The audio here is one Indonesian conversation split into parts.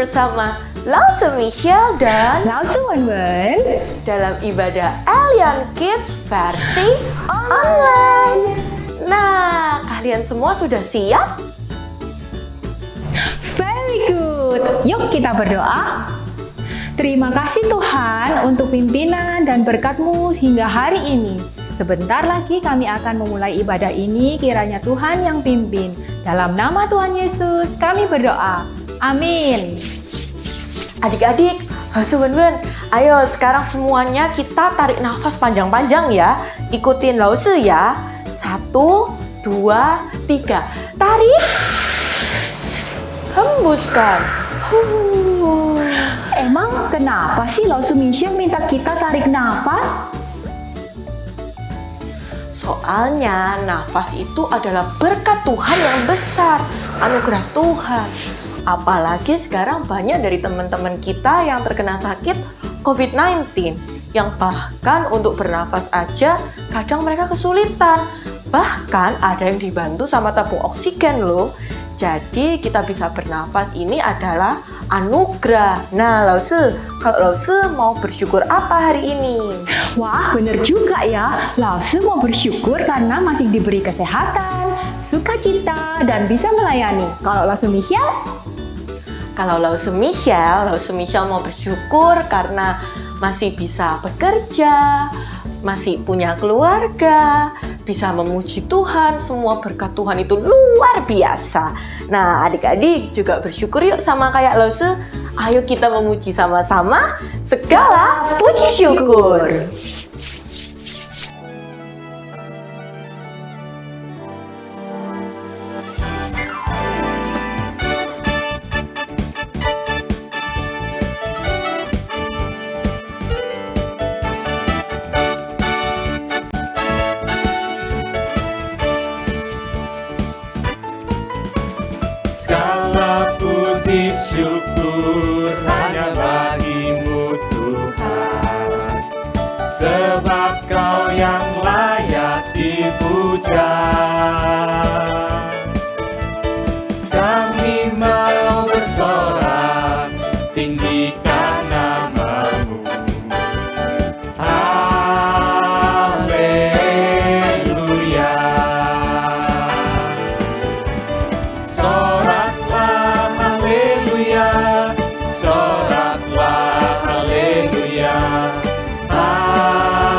bersama Lause Michelle dan Lause Wenwen dalam ibadah Alien Kids versi online. Nah, kalian semua sudah siap? Very good. Yuk kita berdoa. Terima kasih Tuhan untuk pimpinan dan berkat-Mu hingga hari ini. Sebentar lagi kami akan memulai ibadah ini, kiranya Tuhan yang pimpin. Dalam nama Tuhan Yesus kami berdoa. Amin. Adik-adik, Lause Wenwen, ayo sekarang semuanya kita tarik nafas panjang-panjang ya. Ikutin Lause ya. 1, 2, 3. Tarik. Hembuskan. Emang kenapa sih Lause Michelle minta kita tarik nafas? Soalnya nafas itu adalah berkat Tuhan yang besar, anugerah Tuhan. Apalagi sekarang banyak dari teman-teman kita yang terkena sakit COVID-19, yang bahkan untuk bernafas aja kadang mereka kesulitan. Bahkan ada yang dibantu sama tabung oksigen loh. Jadi kita bisa bernafas ini adalah anugerah. Nah Lause, kalau Lause mau bersyukur apa hari ini? Wah, bener juga ya. Lause mau bersyukur karena masih diberi kesehatan, sukacita, dan bisa melayani. Kalau Lause Michelle? Kalau Lause Michelle mau bersyukur karena masih bisa bekerja, masih punya keluarga, bisa memuji Tuhan, semua berkat Tuhan itu luar biasa. Nah, adik-adik juga bersyukur yuk sama kayak Lause. Ayo kita memuji sama-sama, segala puji syukur. Segala puji syukur hanya bagi-Mu Tuhan, sebab Kau yang layak dipuja. Kami mau bersorak, tinggikan nama-Mu. Haleluya. Soraklah haleluya, soraklah haleluya, haleluya.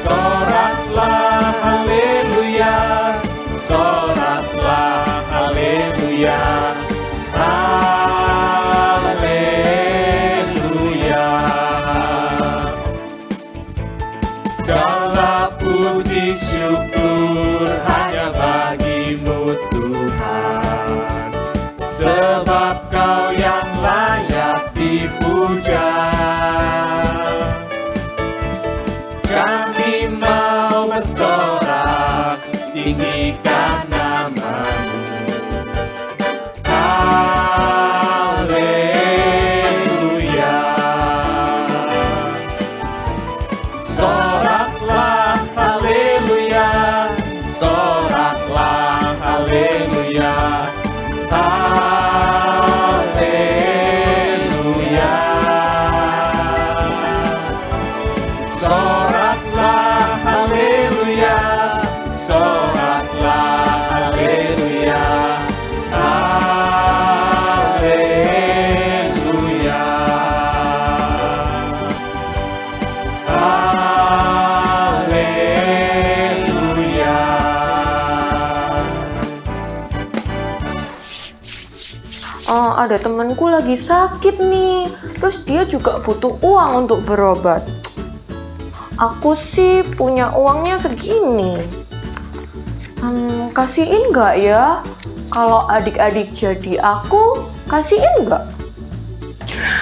Soraklah haleluya, soraklah haleluya, haleluya. Segala puji syukur hanya bagi-Mu Tuhan, sebab Kau yang layak dipuja. Kami mau bersorak, tinggikan nama-Mu. Haleluya. Soraklah haleluya, soraklah haleluya, haleluya. Soraklah haleluya, soraklah haleluya, haleluya. Haleluya. Ada temanku lagi sakit nih, terus dia juga butuh uang untuk berobat. Aku sih punya uangnya segini. Kasihin nggak ya? Kalau adik-adik jadi aku, kasihin nggak?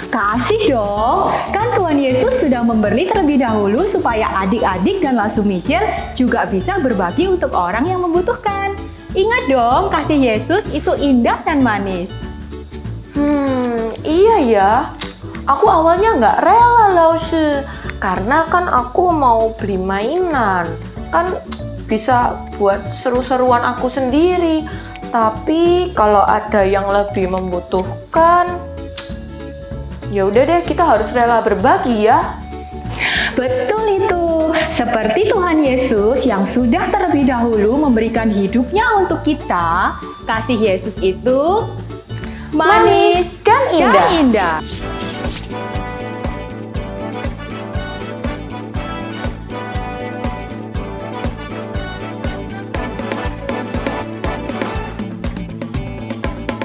Kasih dong, kan Tuhan Yesus sudah memberi terlebih dahulu supaya adik-adik dan Lause Michelle juga bisa berbagi untuk orang yang membutuhkan. Ingat dong, kasih Yesus itu indah dan manis. Iya ya. Aku awalnya nggak rela Lause, karena kan aku mau beli mainan. Kan bisa buat seru-seruan aku sendiri. Tapi kalau ada yang lebih membutuhkan, ya udah deh, kita harus rela berbagi ya. Betul itu. Seperti Tuhan Yesus yang sudah terlebih dahulu memberikan hidupnya untuk kita, kasih Yesus itu manis dan indah. dan indah.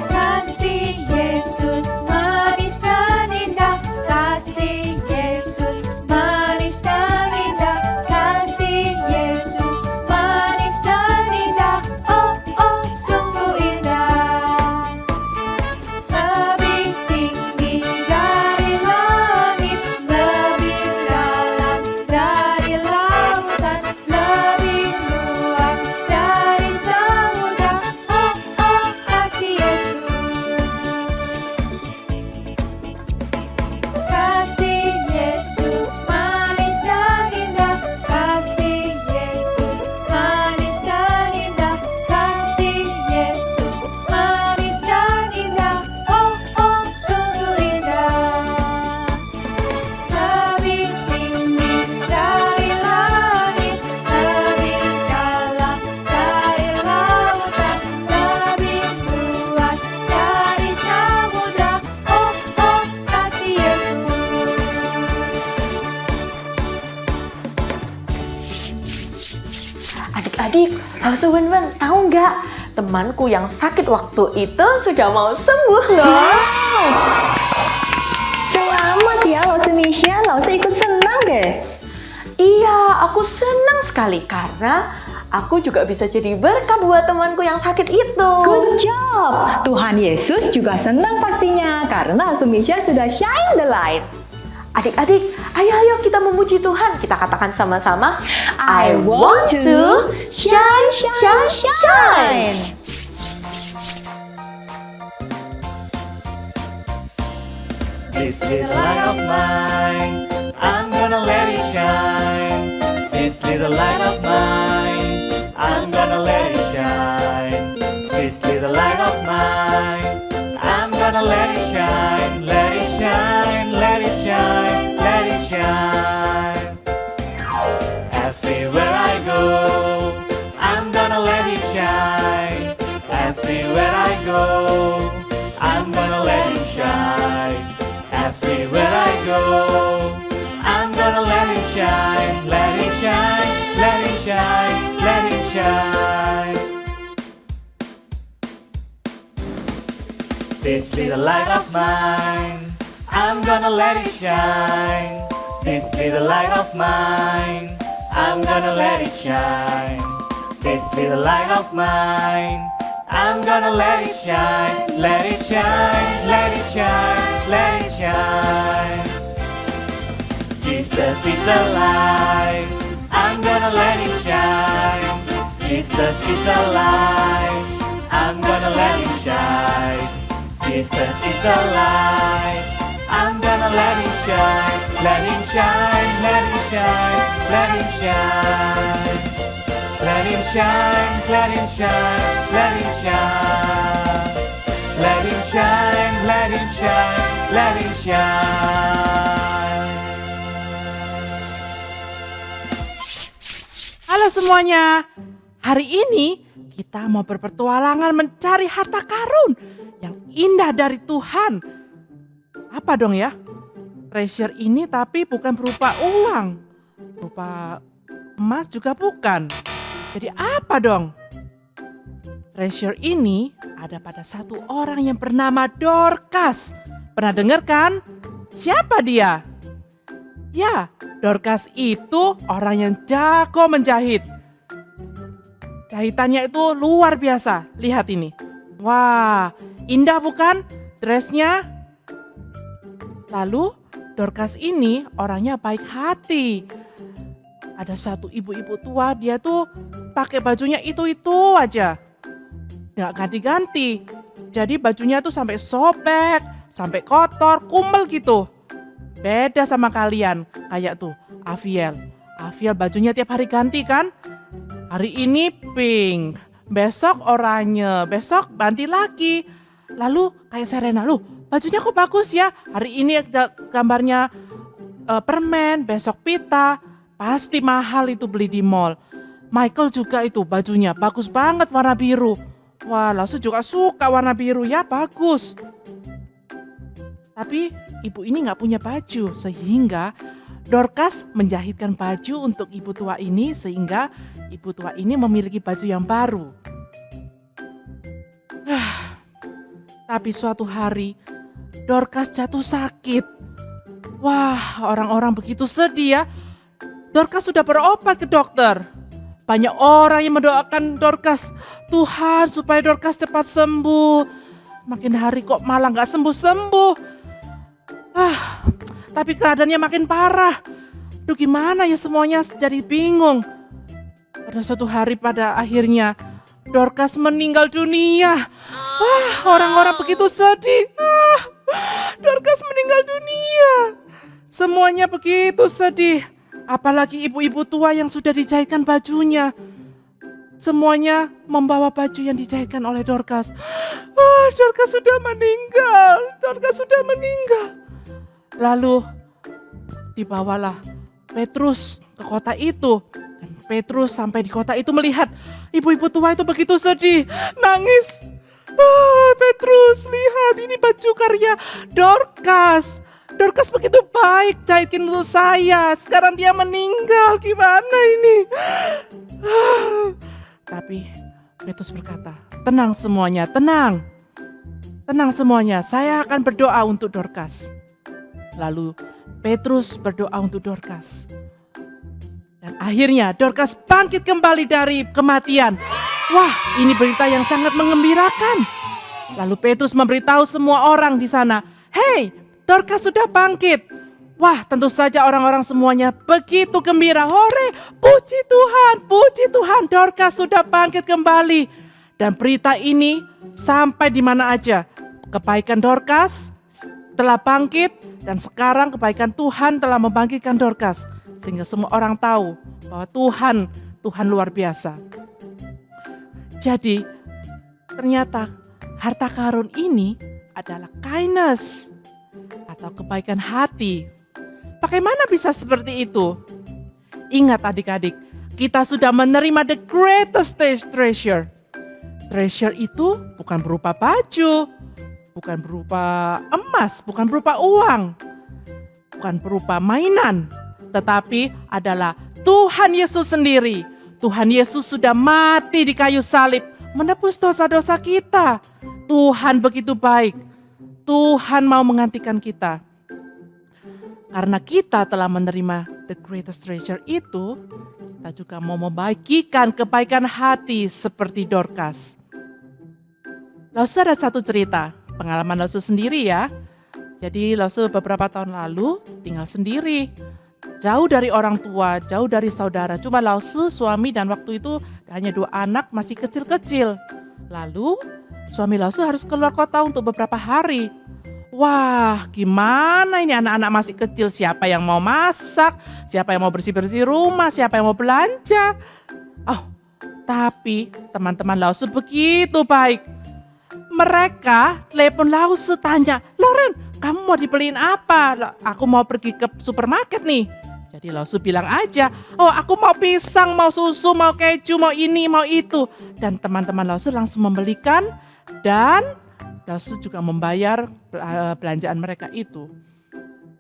Kasih Yesus manis dan indah, kasih Yesus manis dan indah, kasih Yesus manis dan indah, oh oh sungguh indah. Lebih tinggi dari langit, lebih dalam dari lautan, lebih luas dari samudra, oh oh kasih Yesus. Kasih Yesus manis dan indah, kasih Yesus manis dan indah, kasih Yesus manis dan indah, oh oh sungguh indah. Lebih tinggi dari langit, lebih dalam dari lautan, lebih luas dari samudra, oh oh kasih Yesus. Adik-adik, Hause Wen-Wen, tahu nggak? Temanku yang sakit waktu itu sudah mau sembuh loh. Selamat ya Lause Michelle, Lause ikut senang deh. Iya, aku senang sekali karena aku juga bisa jadi berkat buat temanku yang sakit itu. Good job. Tuhan Yesus juga senang pastinya karena Lause Michelle sudah shine the light. Adik-adik, ayo kita memuji Tuhan. Kita katakan sama-sama, I want to shine, shine, shine. This little light of mine, I'm gonna let it shine. This little light of mine, I'm gonna let it shine. This little light of mine, I'm gonna let it shine. Let it shine, let it shine, let it shine. Everywhere I go, I'm gonna let it shine. Everywhere I go, I'm gonna let it shine. Everywhere I go, I'm gonna let it shine. Let it shine, let it shine, let it shine. This little light of mine, I'm gonna let it shine. This little light of mine, I'm gonna let it shine. This little light of mine, I'm gonna let it shine. Let it shine, let it shine, let it shine. Jesus is the light, I'm gonna let it shine. Jesus is the light, I'm gonna let it shine. Jesus is the light, I'm gonna let it shine. Let it shine, let it shine, let it shine. Let it shine, let it shine, let it shine. Let it shine, let it shine, let it shine. Halo semuanya, hari ini kita mau berpetualangan mencari harta karun yang indah dari Tuhan. Apa dong ya? Treasure ini tapi bukan berupa uang, berupa emas juga bukan. Jadi apa dong? Treasure ini ada pada satu orang yang bernama Dorcas. Pernah dengar kan? Siapa dia? Ya, Dorcas itu orang yang jago menjahit. Jahitannya itu luar biasa. Lihat ini. Wah, indah bukan dressnya? Lalu Dorcas ini orangnya baik hati. Ada satu ibu-ibu tua, dia tuh pakai bajunya itu-itu aja. Nggak ganti-ganti. Jadi bajunya tuh sampai sobek, sampai kotor, kumel gitu. Beda sama kalian, kayak tuh Aviel. Aviel bajunya tiap hari ganti kan? Hari ini pink, besok oranye, besok ganti lagi. Lalu kayak Serena, loh bajunya kok bagus ya? Hari ini gambarnya permen, besok pita. Pasti mahal itu beli di mall. Michael juga itu bajunya bagus banget warna biru. Wah, Lausu juga suka warna biru ya, bagus. Tapi ibu ini nggak punya baju, sehingga Dorcas menjahitkan baju untuk ibu tua ini sehingga ibu tua ini memiliki baju yang baru. Tapi suatu hari Dorcas jatuh sakit. Wah, orang-orang begitu sedih ya. Dorcas sudah berobat ke dokter. Banyak orang yang mendoakan Dorcas, Tuhan supaya Dorcas cepat sembuh. Makin hari kok malah nggak sembuh-sembuh. Tapi keadaannya makin parah. Duh gimana ya, semuanya jadi bingung. Pada suatu hari pada akhirnya Dorcas meninggal dunia. Orang-orang begitu sedih. Dorcas meninggal dunia. Semuanya begitu sedih. Apalagi ibu-ibu tua yang sudah dijahitkan bajunya. Semuanya membawa baju yang dijahitkan oleh Dorcas. Dorcas sudah meninggal. Dorcas sudah meninggal. Lalu dibawalah Petrus ke kota itu. Dan Petrus sampai di kota itu melihat ibu-ibu tua itu begitu sedih, nangis. Petrus, lihat ini baju karya Dorcas. Dorcas begitu baik jahitin untuk saya. Sekarang dia meninggal, gimana ini? Tapi Petrus berkata, tenang semuanya, tenang. Tenang semuanya, saya akan berdoa untuk Dorcas. Lalu Petrus berdoa untuk Dorcas. Dan akhirnya Dorcas bangkit kembali dari kematian. Wah, ini berita yang sangat mengembirakan. Lalu Petrus memberitahu semua orang di sana, "Hei, Dorcas sudah bangkit." Wah, tentu saja orang-orang semuanya begitu gembira. Hore, puji Tuhan, Dorcas sudah bangkit kembali. Dan berita ini sampai di mana aja. Kebaikan Dorcas telah bangkit dan sekarang kebaikan Tuhan telah membangkitkan Dorcas. Sehingga semua orang tahu bahwa Tuhan luar biasa. Jadi ternyata harta karun ini adalah kindness atau kebaikan hati. Bagaimana bisa seperti itu? Ingat adik-adik, kita sudah menerima the greatest treasure. Treasure itu bukan berupa baju, bukan berupa emas, bukan berupa uang, bukan berupa mainan, tetapi adalah Tuhan Yesus sendiri. Tuhan Yesus sudah mati di kayu salib, menebus dosa-dosa kita. Tuhan begitu baik. Tuhan mau menggantikan kita. Karena kita telah menerima the greatest treasure itu, kita juga mau membagikan kebaikan hati seperti Dorcas. Lalu ada satu cerita, pengalaman Lausu sendiri ya. Jadi Lausu beberapa tahun lalu tinggal sendiri. Jauh dari orang tua, jauh dari saudara. Cuma Lausu, suami dan waktu itu hanya 2 anak masih kecil-kecil. Lalu suami Lausu harus keluar kota untuk beberapa hari. Wah, gimana ini anak-anak masih kecil, siapa yang mau masak, siapa yang mau bersih-bersih rumah, siapa yang mau belanja. Tapi teman-teman Lausu begitu baik. Mereka telepon Lausu tanya, "Loren, kamu mau dibeliin apa?" "Aku mau pergi ke supermarket nih." Jadi Lausu bilang aja, "Aku mau pisang, mau susu, mau keju, mau ini, mau itu." Dan teman-teman Lausu langsung membelikan dan Lausu juga membayar belanjaan mereka itu.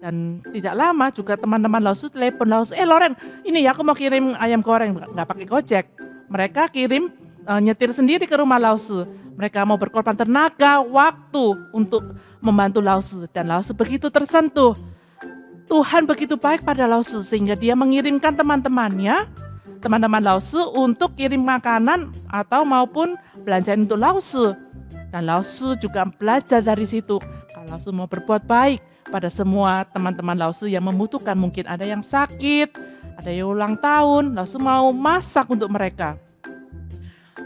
Dan tidak lama juga teman-teman Lausu telepon Lausu, "Loren, ini ya aku mau kirim ayam goreng, nggak pakai Gojek." Mereka kirim nyetir sendiri ke rumah Lausu. Mereka mau berkorban tenaga, waktu untuk membantu Lausu. Dan Lausu begitu tersentuh. Tuhan begitu baik pada Lausu sehingga dia mengirimkan teman-temannya, teman-teman Lausu untuk kirim makanan atau maupun belanjaan untuk Lausu. Dan Lausu juga belajar dari situ. Kalau Lausu mau berbuat baik pada semua teman-teman Lausu yang membutuhkan, mungkin ada yang sakit, ada yang ulang tahun, Lausu mau masak untuk mereka.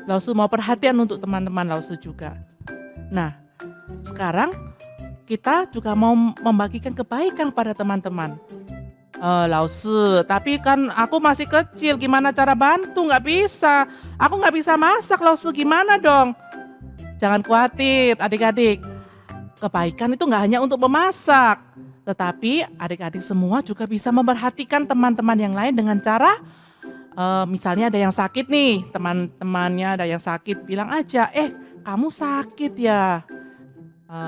Lausu mau perhatian untuk teman-teman Lausu juga. Nah, sekarang kita juga mau membagikan kebaikan pada teman-teman. Lause, tapi kan aku masih kecil, gimana cara bantu? Nggak bisa. Aku nggak bisa masak, Lause, gimana dong? Jangan khawatir, adik-adik. Kebaikan itu nggak hanya untuk memasak, tetapi adik-adik semua juga bisa memperhatikan teman-teman yang lain dengan cara, misalnya ada yang sakit nih, teman-temannya ada yang sakit, bilang aja, kamu sakit ya,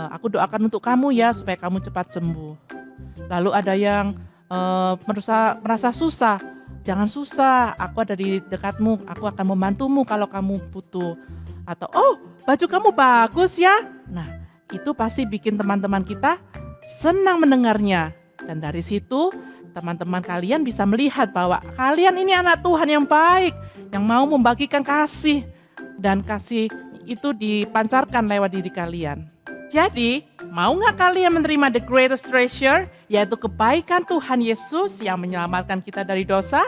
aku doakan untuk kamu ya supaya kamu cepat sembuh. Lalu ada yang merasa susah, jangan susah, aku ada di dekatmu, aku akan membantumu kalau kamu butuh. Atau, baju kamu bagus ya. Nah, itu pasti bikin teman-teman kita senang mendengarnya. Dan dari situ, teman-teman kalian bisa melihat bahwa kalian ini anak Tuhan yang baik, yang mau membagikan kasih. Dan kasih itu dipancarkan lewat diri kalian. Jadi, mau nggak kalian menerima the greatest treasure, yaitu kebaikan Tuhan Yesus yang menyelamatkan kita dari dosa?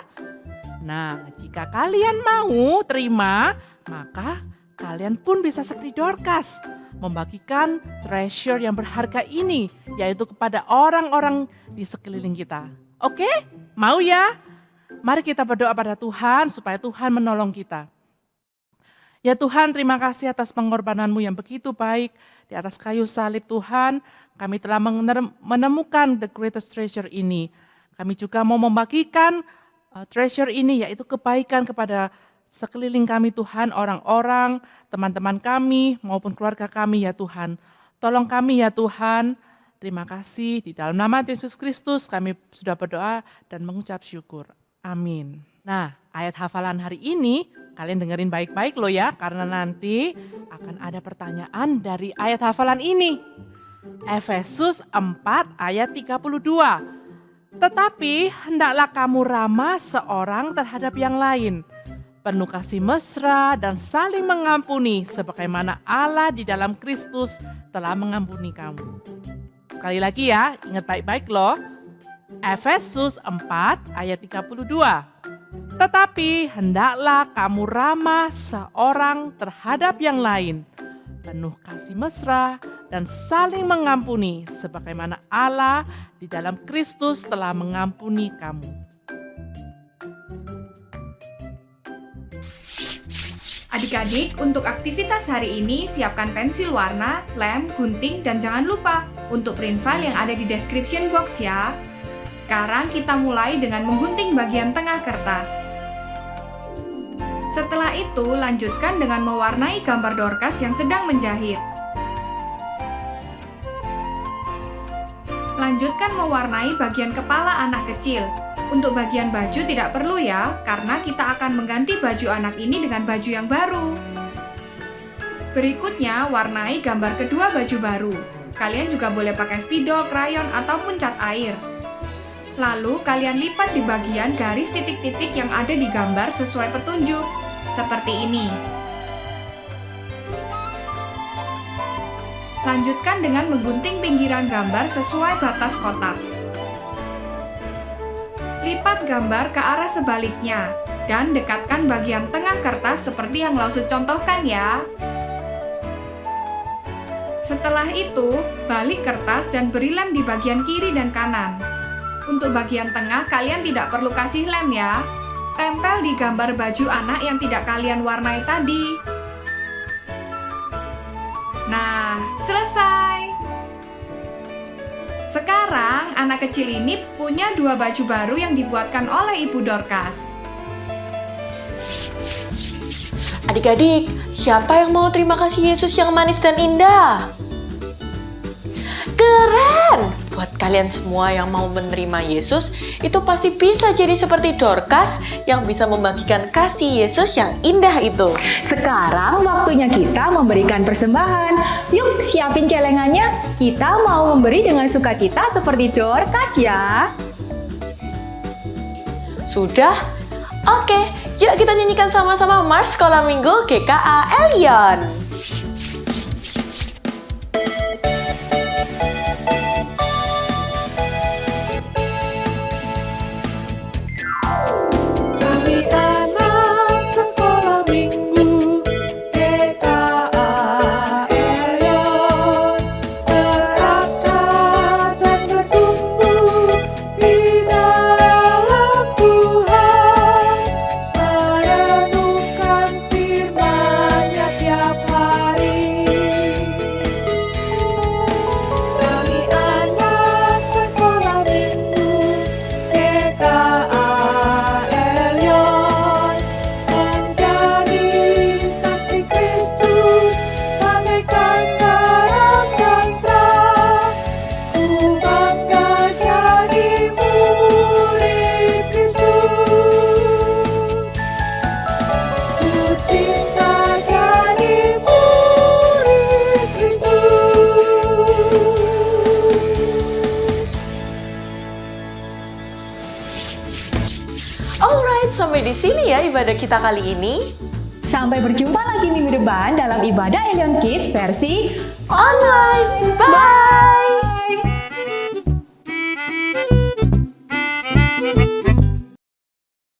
Nah, jika kalian mau terima, maka kalian pun bisa seperti Dorcas, membagikan treasure yang berharga ini, yaitu kepada orang-orang di sekeliling kita. Oke? Mau ya? Mari kita berdoa pada Tuhan supaya Tuhan menolong kita. Ya Tuhan, terima kasih atas pengorbanan-Mu yang begitu baik di atas kayu salib Tuhan. Kami telah menemukan the greatest treasure ini. Kami juga mau membagikan treasure ini, yaitu kebaikan kepada sekeliling kami Tuhan, orang-orang, teman-teman kami maupun keluarga kami ya Tuhan. Tolong kami ya Tuhan. Terima kasih, di dalam nama Yesus Kristus kami sudah berdoa dan mengucap syukur. Amin. Nah, ayat hafalan hari ini kalian dengerin baik-baik loh ya, karena nanti akan ada pertanyaan dari ayat hafalan ini. Efesus 4 ayat 32. Tetapi hendaklah kamu ramah seorang terhadap yang lain, penuh kasih mesra dan saling mengampuni sebagaimana Allah di dalam Kristus telah mengampuni kamu. Sekali lagi ya, ingat baik-baik loh. Efesus 4 ayat 32. Tetapi hendaklah kamu ramah seorang terhadap yang lain, penuh kasih mesra dan saling mengampuni sebagaimana Allah di dalam Kristus telah mengampuni kamu. Adik-adik, untuk aktivitas hari ini siapkan pensil warna, lem, gunting, dan jangan lupa untuk print file yang ada di description box ya. Sekarang kita mulai dengan menggunting bagian tengah kertas. Setelah itu, lanjutkan dengan mewarnai gambar Dorcas yang sedang menjahit. Lanjutkan mewarnai bagian kepala anak kecil. Untuk bagian baju tidak perlu ya, karena kita akan mengganti baju anak ini dengan baju yang baru. Berikutnya, warnai gambar kedua baju baru. Kalian juga boleh pakai spidol, krayon, ataupun cat air. Lalu, kalian lipat di bagian garis titik-titik yang ada di gambar sesuai petunjuk, seperti ini. Lanjutkan dengan menggunting pinggiran gambar sesuai batas kotak. Lipat gambar ke arah sebaliknya, dan dekatkan bagian tengah kertas seperti yang Lausut contohkan ya. Setelah itu, balik kertas dan beri lem di bagian kiri dan kanan. Untuk bagian tengah, kalian tidak perlu kasih lem ya. Tempel di gambar baju anak yang tidak kalian warnai tadi. Nah, selesai. Sekarang, anak kecil ini punya dua baju baru yang dibuatkan oleh Ibu Dorcas. Adik-adik, siapa yang mau terima kasih Yesus yang manis dan indah? Keren! Buat kalian semua yang mau menerima Yesus, itu pasti bisa jadi seperti Dorcas yang bisa membagikan kasih Yesus yang indah itu. Sekarang waktunya kita memberikan persembahan. Yuk, siapin celengannya. Kita mau memberi dengan sukacita seperti Dorcas ya. Sudah? Oke, yuk kita nyanyikan sama-sama Mars Sekolah Minggu GKA Elion. Kami anak sekolah minggu GKA Elion, berakar dan bertumbuh di dalam ibadah kita kali ini. Sampai berjumpa lagi minggu depan dalam ibadah Elion Kids versi Online. Bye!